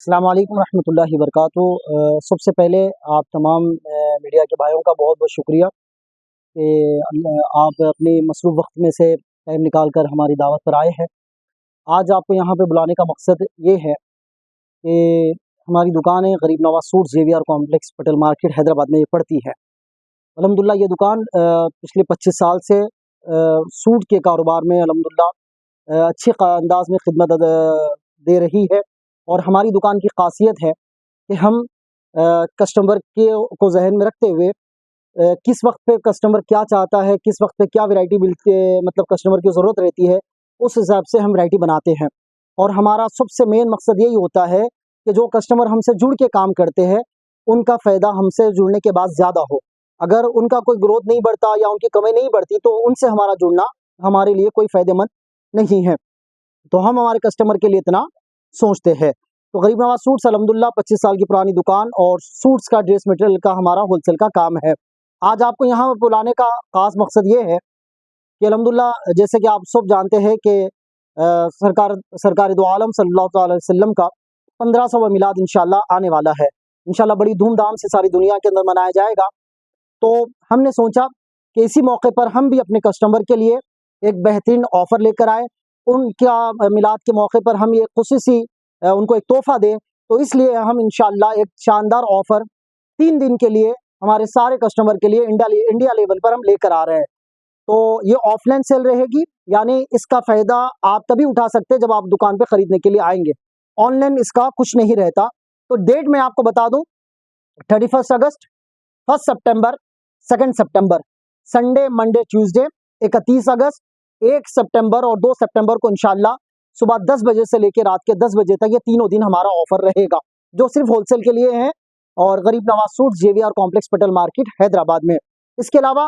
अस्सलाम वालेकुम रहमतुल्लाहि वबरकातुहू। सबसे पहले आप तमाम मीडिया के भाइयों का बहुत बहुत शुक्रिया कि आप अपने मसरूफ़ वक्त में से टाइम निकाल कर हमारी दावत पर आए हैं। आज आपको यहाँ पे बुलाने का मकसद ये है कि हमारी दुकान है Garib Nawaz suits Xavier complex Patel market Hyderabad में ये पड़ती है। अल्हम्दुलिल्लाह ये दुकान पिछले 25 साल से सूट के कारोबार में अल्हम्दुलिल्लाह अच्छे अंदाज में खिदमत दे रही है। और हमारी दुकान की खासियत है कि हम कस्टमर के को जहन में रखते हुए किस वक्त पे कस्टमर क्या चाहता है, किस वक्त पे क्या वैरायटी मिलती है, मतलब कस्टमर की ज़रूरत रहती है, उस हिसाब से हम वैरायटी बनाते हैं। और हमारा सबसे मेन मकसद यही होता है कि जो कस्टमर हमसे जुड़ के काम करते हैं उनका फ़ायदा हमसे जुड़ने के बाद ज़्यादा हो। अगर उनका कोई ग्रोथ नहीं बढ़ता या उनकी कमाई नहीं बढ़ती तो उनसे हमारा जुड़ना हमारे लिए कोई फ़ायदेमंद नहीं है। तो हम हमारे कस्टमर के लिए इतना सोचते हैं। तो गरीब नवाज़ सूट्स अल्हम्दुलिल्लाह 25 साल की पुरानी दुकान और सूट्स का ड्रेस मटेरियल का हमारा होलसेल का काम है। आज आपको यहाँ बुलाने का ख़ास मकसद ये है कि अल्हम्दुलिल्लाह जैसे कि आप सब जानते हैं कि सरकार दो आलम सल्लल्लाहु अलैहि वसल्लम का 1500वां मिलाद इंशाअल्लाह आने वाला है। इंशाअल्लाह बड़ी धूमधाम से सारी दुनिया के अंदर मनाया जाएगा। तो हमने सोचा कि इसी मौके पर हम भी अपने कस्टमर के लिए एक बेहतरीन ऑफ़र लेकर आए। उनका मिलाद के मौके पर हम ये खुसूसी उनको एक तोहफ़ा दें। तो इसलिए हम इंशाअल्लाह एक शानदार ऑफ़र 3 दिन के लिए हमारे सारे कस्टमर के लिए इंडिया लेवल पर हम लेकर आ रहे हैं। तो ये ऑफ़लाइन सेल रहेगी, यानी इसका फ़ायदा आप तभी उठा सकते हैं जब आप दुकान पे ख़रीदने के लिए आएँगे। ऑनलाइन इसका कुछ नहीं रहता। तो डेट मैं आपको बता दूँ, 31 अगस्त, 1 सितंबर, 2 सितंबर, संडे, मंडे, ट्यूसडे, 31 अगस्त, 1 सितंबर और 2 सितंबर को इंशाअल्लाह सुबह 10 बजे से लेकर रात के 10 बजे तक ये तीनों दिन हमारा ऑफ़र रहेगा, जो सिर्फ होलसेल के लिए है और Garib Nawaz suits JVR complex Patel market Hyderabad में। इसके अलावा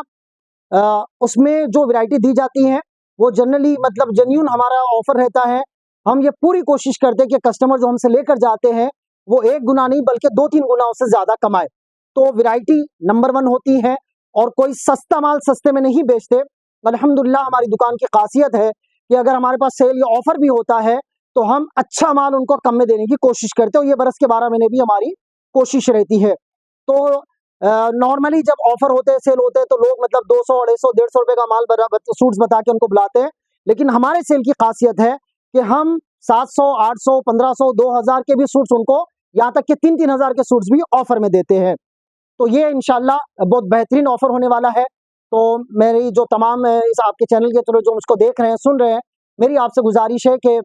उसमें जो वैरायटी दी जाती है वो जनरली मतलब जेन्युइन हमारा ऑफ़र रहता है। हम ये पूरी कोशिश करते हैं कि कस्टमर जो हमसे लेकर जाते हैं वो 1 गुना नहीं बल्कि 2-3 गुना उससे ज़्यादा कमाए। तो वैरायटी नंबर 1 होती है और कोई सस्ता माल सस्ते में नहीं बेचते। अल्हम्दुलिल्लाह हमारी दुकान की खासियत है कि अगर हमारे पास सेल या ऑफ़र भी होता है तो हम अच्छा माल उनको कम में देने की कोशिश करते हैं और ये बरस के 12 महीने भी हमारी कोशिश रहती है। तो नॉर्मली जब ऑफ़र होते हैं, सेल होते हैं तो लोग मतलब 200, 250, 150 रुपए का माल सूट्स बता के उनको बुलाते हैं। लेकिन हमारे सेल की खासियत है कि हम 700, 800, 1500, 2000 के भी सूट्स उनको, यहाँ तक कि 3-3 हज़ार के सूट्स भी ऑफ़र में देते हैं। तो ये इंशाअल्लाह बहुत बेहतरीन ऑफ़र होने वाला है। तो मेरी जो तमाम इस आपके चैनल के थ्रू जो मुझको देख रहे हैं, सुन रहे हैं, मेरी आपसे गुज़ारिश है कि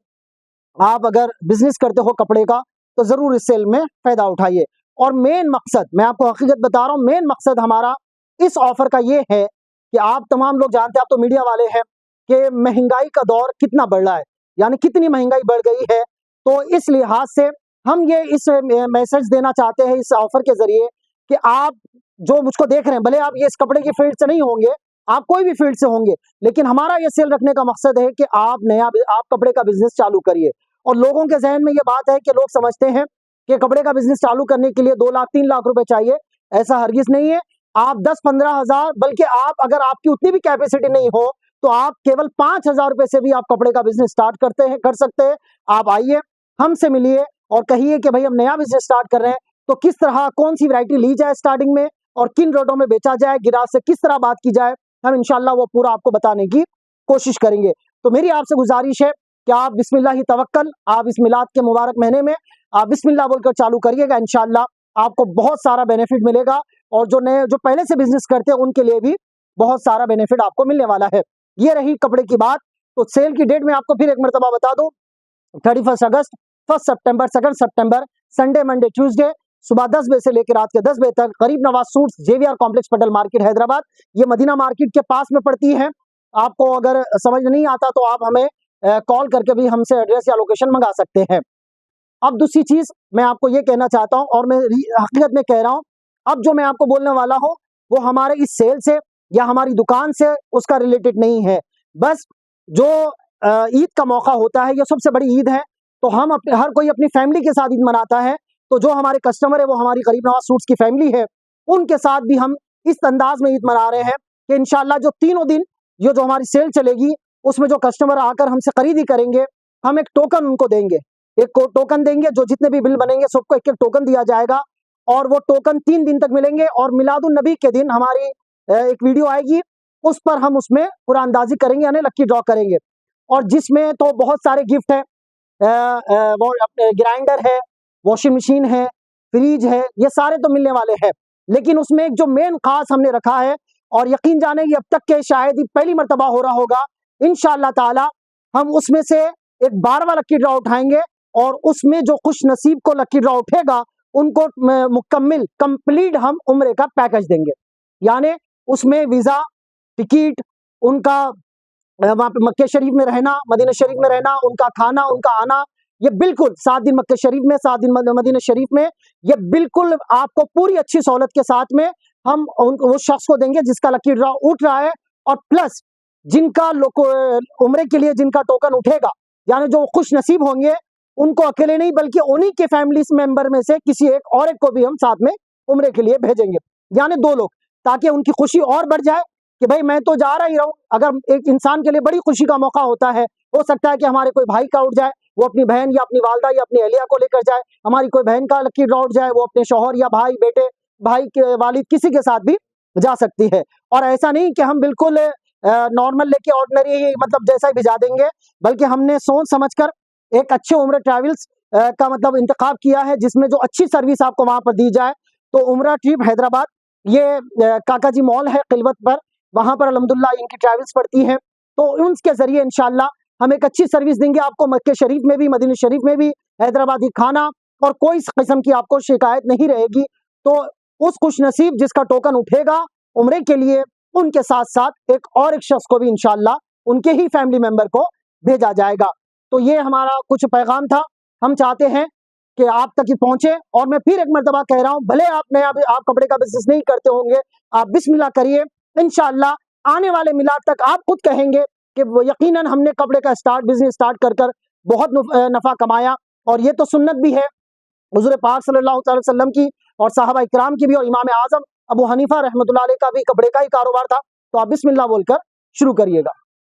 आप अगर बिज़नेस करते हो कपड़े का तो ज़रूर इस सेल में फ़ायदा उठाइए। और मेन मकसद, मैं आपको हकीकत बता रहा हूँ, मेन मकसद हमारा इस ऑफ़र का ये है कि आप तमाम लोग जानते हैं, आप तो मीडिया वाले हैं, कि महंगाई का दौर कितना बढ़ रहा है, यानी कितनी महंगाई बढ़ गई है। तो इस लिहाज से हम ये इस मैसेज देना चाहते हैं इस ऑफ़र के ज़रिए कि आप जो मुझको देख रहे हैं, भले आप ये इस कपड़े की फ़ील्ड से नहीं होंगे, आप कोई भी फ़ील्ड से होंगे, लेकिन हमारा ये सेल रखने का मकसद है कि आप कपड़े का बिज़नेस चालू करिए। और लोगों के ज़हन में ये बात है कि लोग समझते हैं कि कपड़े का बिज़नेस चालू करने के लिए 2 लाख 3 लाख रुपए चाहिए। ऐसा हरगिज़ नहीं है। आप 10-15 हज़ार, बल्कि आप अगर आपकी उतनी भी कैपेसिटी नहीं हो तो आप केवल 5,000 रुपए से भी आप कपड़े का बिज़नेस स्टार्ट कर सकते हैं। आप आइए, हमसे मिलिए और कहिए कि भाई हम नया बिज़नेस स्टार्ट कर रहे हैं, तो किस तरह कौन-सी वैरायटी ली जाए स्टार्टिंग में और किन रेटों में बेचा जाए, ग्राहक से किस तरह बात की जाए, हम इंशाअल्लाह वो पूरा आपको बताने की कोशिश करेंगे। तो मेरी आपसे गुज़ारिश है कि आप बिस्मिल्लाह तवक्कल, आप इस मिलाद के मुबारक महीने में आप बिस्मिल्लाह बोलकर चालू करिएगा, इंशाअल्लाह आपको बहुत सारा बेनिफिट मिलेगा। और जो पहले से बिज़नेस करते हैं उनके लिए भी बहुत सारा बेनिफिट आपको मिलने वाला है। ये रही कपड़े की बात। तो सेल की डेट मैं आपको फिर एक मरतबा बता दूँ, 31 अगस्त, 1 सितंबर, 2 सितंबर, संडे, मंडे, ट्यूसडे, सुबह 10 बजे से लेकर रात के 10 बजे तक Garib Nawaz suits JVR complex Patel market Hyderabad. ये मदीना मार्केट के पास में पड़ती है। आपको अगर समझ में नहीं आता तो आप हमें कॉल करके भी हमसे एड्रेस या लोकेशन मंगा सकते हैं। अब दूसरी चीज़ मैं आपको ये कहना चाहता हूँ और मैं हकीकत में कह रहा हूँ, अब जो मैं आपको बोलने वाला हूँ वो हमारे इस सेल से या हमारी दुकान से उसका रिलेटेड नहीं है। बस जो ईद का मौका होता है, ये सबसे बड़ी ईद है, तो हम अपने हर कोई अपनी फैमिली के साथ ईद मनाता है। तो जो हमारे कस्टमर है वो हमारी गरीब नवाज़ सूट्स की फैमिली है, उनके साथ भी हम इस अंदाज में ईद मना रहे हैं कि इंशाअल्लाह जो तीनों दिन ये जो हमारी सेल चलेगी उसमें जो कस्टमर आकर हमसे खरीदी करेंगे, हम एक टोकन उनको देंगे। एक टोकन देंगे, जो जितने भी बिल बनेंगे सबको एक एक टोकन दिया जाएगा और वो टोकन 3 दिन तक मिलेंगे। और मिलादुन नबी के दिन हमारी एक वीडियो आएगी, उस पर हम उसमें कुरानदाजी करेंगे, यानी लक्की ड्रॉ करेंगे, और जिसमें तो बहुत सारे गिफ्ट है, वो अपने ग्राइंडर है, वॉशिंग मशीन है, फ्रिज है, ये सारे तो मिलने वाले हैं। लेकिन उसमें एक जो मेन खास हमने रखा है, और यकीन जाने कि अब तक के शायद ही पहली मर्तबा हो रहा होगा, इंशाअल्लाह ताला हम उसमें से एक 12वां लक्की ड्रॉ उठाएंगे और उसमें जो खुश नसीब को लक्की ड्रॉ उठेगा उनको मुकम्मिल कंप्लीट हम उम्रे का पैकेज देंगे। यानी उसमें वीजा, टिकट, उनका वहाँ पे मक्के शरीफ में रहना, मदीना शरीफ में रहना, उनका खाना, उनका आना, ये बिल्कुल 7 दिन मक्के शरीफ में, 7 दिन मदीना शरीफ में, ये बिल्कुल आपको पूरी अच्छी सहूलत के साथ में हम वो शख्स को देंगे जिसका लकी ड्रॉ उठ रहा है। और प्लस जिनका उम्रे के लिए जिनका टोकन उठेगा, यानी जो खुश नसीब होंगे, उनको अकेले नहीं बल्कि उन्हीं के फैमिली मेंबर में से किसी एक और एक को भी हम साथ में उम्रे के लिए भेजेंगे, यानी 2 लोग, ताकि उनकी खुशी और बढ़ जाए कि भाई मैं तो जा रहा ही रहूं। अगर एक इंसान के लिए बड़ी खुशी का मौका होता है, हो सकता है कि हमारे कोई भाई का उठ जाए, वो अपनी बहन या अपनी वालदा या अपनी अहलिया को लेकर जाए, हमारी कोई बहन का लकी ड्रॉ उठ जाए, वो अपने शौहर या भाई, बेटे, भाई के वालिद, किसी के साथ भी जा सकती है। और ऐसा नहीं कि हम बिल्कुल नॉर्मल लेके ऑर्डिनरी मतलब जैसा ही भिजा देंगे, बल्कि हमने सोच समझकर एक अच्छे उम्र ट्रैवल्स का मतलब इंतखाब किया है, जिसमें जो अच्छी सर्विस आपको वहां पर दी जाए। तो उम्रा ट्रिप हैदराबाद, ये काका जी मॉल है खिलवत पर, वहां पर अल्हम्दुलिल्लाह इनकी ट्रैवल्स पड़ती है। तो उनके जरिए इंशाल्लाह हम एक अच्छी सर्विस देंगे आपको, मक्के शरीफ में भी, मदीना शरीफ में भी, हैदराबादी खाना, और कोई किस्म की आपको शिकायत नहीं रहेगी। तो उस खुश नसीब जिसका टोकन उठेगा उम्रे के लिए, उनके साथ साथ एक शख्स को भी इंशाल्लाह उनके ही फैमिली मेंबर को भेजा जाएगा। तो ये हमारा कुछ पैगाम था, हम चाहते हैं कि आप तक ही पहुंचे। और मैं फिर एक मर्तबा कह रहा हूं, भले आप कपड़े का बिजनेस नहीं करते होंगे, आप बिस्मिल्लाह करिए, इंशाअल्लाह आने वाले मिलाद तक आप खुद कहेंगे कि वो यकीनन हमने कपड़े का बिजनेस स्टार्ट कर बहुत नफा कमाया। और ये तो सुन्नत भी है हुजूर पाक सल्लल्लाहु अलैहि वसल्लम की और साहबा इकराम की भी, और इमाम आजम अबू हनीफा रहमतुल्लाह अलैह का भी कपड़े का ही कारोबार था। तो आप बिस्मिल्लाह बोलकर शुरू करिएगा।